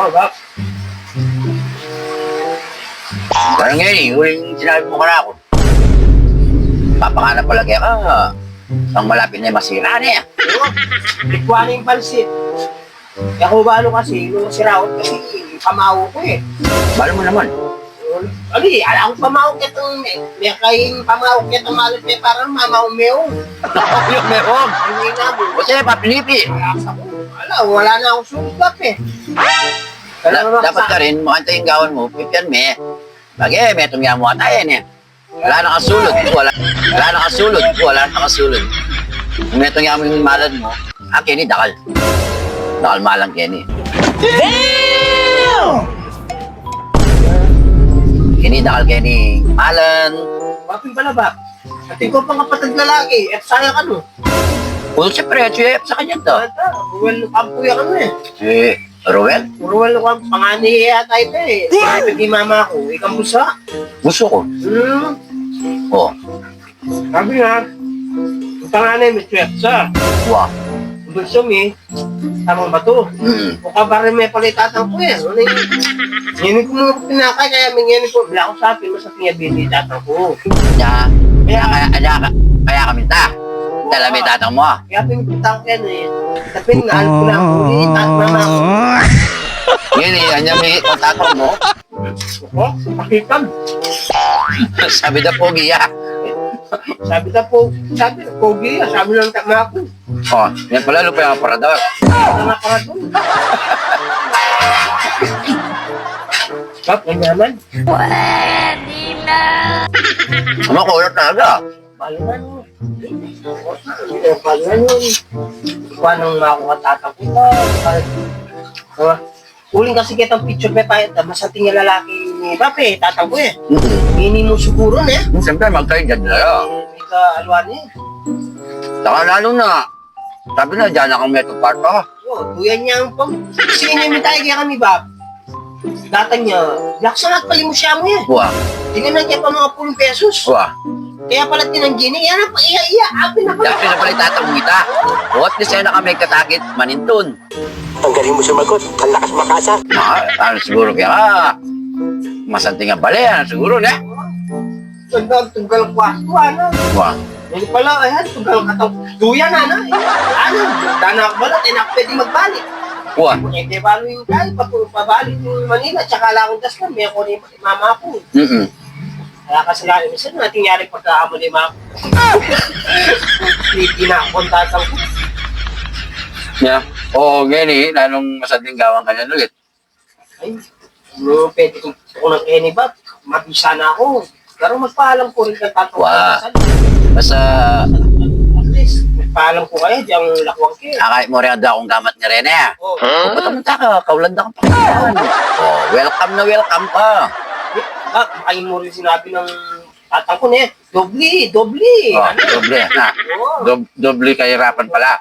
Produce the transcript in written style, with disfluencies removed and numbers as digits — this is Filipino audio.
Bak. Parang ngayon, huling sinabi mo ka na ako. Papanganap palagi ka. Ang malapit na yung masira na yan. Ikuha na yung pansit. Kaya kung ba ano kasi, nung siraot kasi, pamaw ko eh. Balo mo naman. Ali, alam ko pamaw kitong may kayong pamaw kitong malit may parang mamaw meong. Yung meron. Hindi na mo. O siya, papilipi. Wala na akong sulap eh. Dapat ka rin, makanta yung gawan mo, pipyan me. Bagay, may tumya mo atayan eh. Wala nakasulod. Wala nakasulod. Wala nakasulod. Kung may tumya mo yung malad mo, Kenny, dakal. Dakal malang Kenny. Kenny, dakal Kenny. Malan. Wapin pala ba? Ating ko pang kapatid lalaki, at sayang ano. Kung siyempre, chef sa kanya to. Well, kampo yan ano eh. Ruel, Well, pangani yata ito eh. Sabi ni mama ko, ikang busa. gusto ko. Oh, Sabi nga, ang panganay may twetsa. wow. Gusto mi, tamang ba to? O ka ba rin may palitatang ko eh. Ano yung, yan ko mga pinakay, kaya may yan ko, wala ko sa akin, mas ating yabili tatang ko. Kaya kami ta. Dala may tatang mo. Kaya pinipintang ko yan eh. Tapin nga, alam ko na ako eh, mama ko. Yun eh, anya may tatang mo. Ako, pakitag. Sabi na pogi ah. Sabi na pogi, sabi ng tama ko. Oh, yan pala lupa yung aparador. Tama ka nga doon. Bak, ang yaman. Makulot talaga. Balingan mo. Balingan yun. Kuha nang makukatatang ko na. Uling kasi kitang picture pa tayo, masating yung lalaki ni Bape, tatang ko eh. Hindi mo siguro na eh. Siyempre, magkain dyan na. May kaalwan eh. Saka lalo na, sabi na dyan akong meto parto. Tuyan niya ang pang... Sige niya may tayo kaya kami, Bap. Datang niya, laksan at pali mo siya mo eh. Wah, Tingnan na kaya pa mga 10 pesos. wah. Kaya pala tinanggi niya, yan ang paiya-iya. Api na pala. Dati na pala itatang kita. Buhat ni Sena kami katakit, manintun. Ang galing mo sumagot. Ang lakas makasa. Ano siguro kaya ka? Masanting ang bali, ano siguro na? Tunggal kwarto, ano? Wah, Hindi pala, ayan, tunggal katang duyan, ano? Ano? Dana ako balat, eh, pwede magbalik. wah. Hindi balo yung kahit pabalik yung Manila, tsaka lakong tas lang, may ako ni mama ko. Kaya kasalanan, minsan natin yari pagkaamo ni mama. Hindi na ako tatang ko. Yeah. Oo, gani, lalong masanting gawang ka niyan ulit. Ay, pwede kong ng Kenny ba? Mabisa na ako. Pero magpaalam ko rin kang tatang ko. Wah. Basta, At least, magpaalam ko kayo, di ang lakwang kayo. kahit mo rin akong gamat ni Rene. Oh, Pupunta ka, kaulanda ka pa. Oh, welcome na welcome ka. makain mo rin sinabi ng tatang ko na eh. Dobli. Oh, doble na. Oo. Doble kahirapan pala.